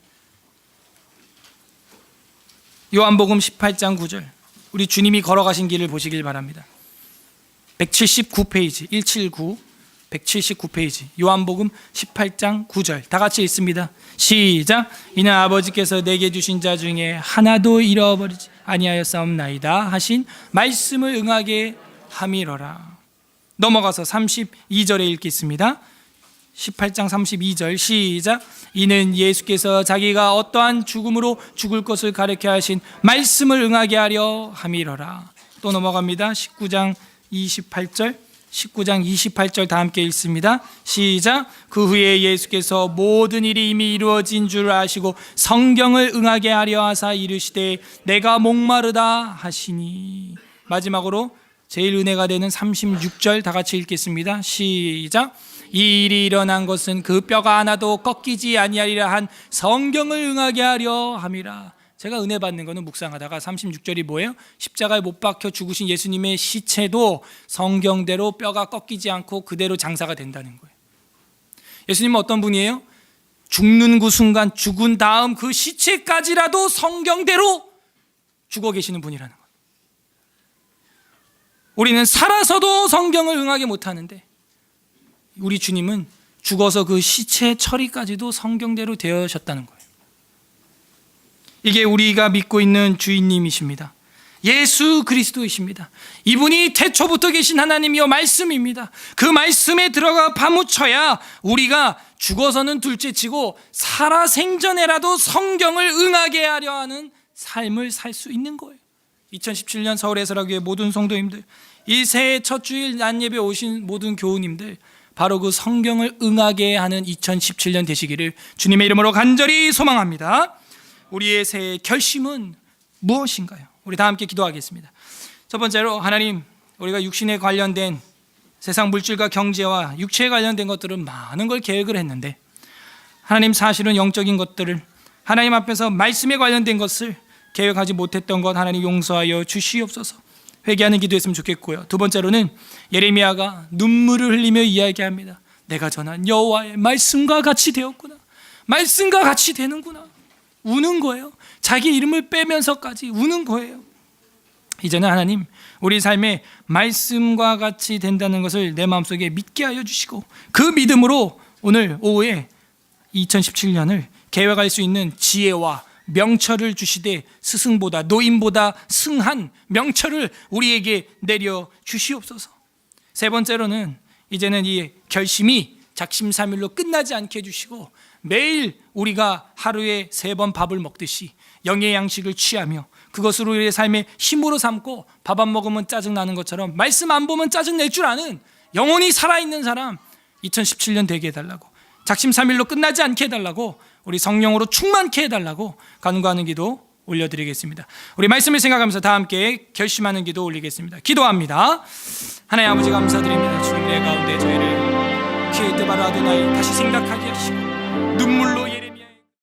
요한복음 18장 9절. 우리 주님이 걸어가신 길을 보시길 바랍니다. 179페이지 179 179페이지 요한복음 18장 9절 다 같이 읽습니다. 시작. 이는 아버지께서 내게 주신 자 중에 하나도 잃어버리지 아니하였사옵나이다 하신 말씀을 응하게 함이러라. 넘어가서 32절에 읽겠습니다. 18장 32절 시작. 이는 예수께서 자기가 어떠한 죽음으로 죽을 것을 가르쳐 하신 말씀을 응하게 하려 함이러라. 또 넘어갑니다. 19장 28절 다 함께 읽습니다. 시작. 그 후에 예수께서 모든 일이 이미 이루어진 줄 아시고 성경을 응하게 하려 하사 이르시되 내가 목마르다 하시니. 마지막으로 제일 은혜가 되는 36절 다 같이 읽겠습니다. 시작. 이 일이 일어난 것은 그 뼈가 하나도 꺾이지 아니하리라 한 성경을 응하게 하려 함이라. 제가 은혜 받는 거는 묵상하다가 36절이 뭐예요? 십자가에 못 박혀 죽으신 예수님의 시체도 성경대로 뼈가 꺾이지 않고 그대로 장사가 된다는 거예요. 예수님은 어떤 분이에요? 죽는 그 순간, 죽은 다음 그 시체까지라도 성경대로 죽어 계시는 분이라는 거예요. 우리는 살아서도 성경을 응하게 못하는데 우리 주님은 죽어서 그 시체 처리까지도 성경대로 되어셨다는 거예요. 이게 우리가 믿고 있는 주인님이십니다. 예수 그리스도이십니다. 이분이 태초부터 계신 하나님이요 말씀입니다. 그 말씀에 들어가 파묻혀야 우리가 죽어서는 둘째치고 살아 생전에라도 성경을 응하게 하려 하는 삶을 살 수 있는 거예요. 2017년 서울의 설화교회 모든 성도님들, 이 새해 첫 주일 낮예배 오신 모든 교우님들, 바로 그 성경을 응하게 하는 2017년 되시기를 주님의 이름으로 간절히 소망합니다. 우리의 새해 결심은 무엇인가요? 우리 다 함께 기도하겠습니다. 첫 번째로 하나님, 우리가 육신에 관련된 세상 물질과 경제와 육체에 관련된 것들은 많은 걸 계획을 했는데 하나님, 사실은 영적인 것들을 하나님 앞에서 말씀에 관련된 것을 계획하지 못했던 것 하나님 용서하여 주시옵소서. 회개하는 기도했으면 좋겠고요. 두 번째로는 예레미야가 눈물을 흘리며 이야기합니다. 내가 전한 여호와의 말씀과 같이 되었구나. 말씀과 같이 되는구나. 우는 거예요. 자기 이름을 빼면서까지 우는 거예요. 이제는 하나님, 우리 삶에 말씀과 같이 된다는 것을 내 마음속에 믿게 하여 주시고 그 믿음으로 오늘 오후에 2017년을 계획할 수 있는 지혜와 명철을 주시되 스승보다 노인보다 승한 명철을 우리에게 내려 주시옵소서. 세 번째로는 이제는 이 결심이 작심삼일로 끝나지 않게 해주시고 매일 우리가 하루에 3번 밥을 먹듯이 영의 양식을 취하며 그것으로 우리의 삶의 힘으로 삼고 밥 안 먹으면 짜증나는 것처럼 말씀 안 보면 짜증낼 줄 아는 영혼이 살아있는 사람 2017년 되게 해달라고, 작심삼일로 끝나지 않게 해달라고, 우리 성령으로 충만케 해달라고 간구하는 기도 올려드리겠습니다. 우리 말씀을 생각하면서 다 함께 결심하는 기도 올리겠습니다. 기도합니다. 하나님 아버지 감사드립니다. 주님, 내 가운데 저희를 키에테바르 아도나이 다시 생각하게 하시고 눈물로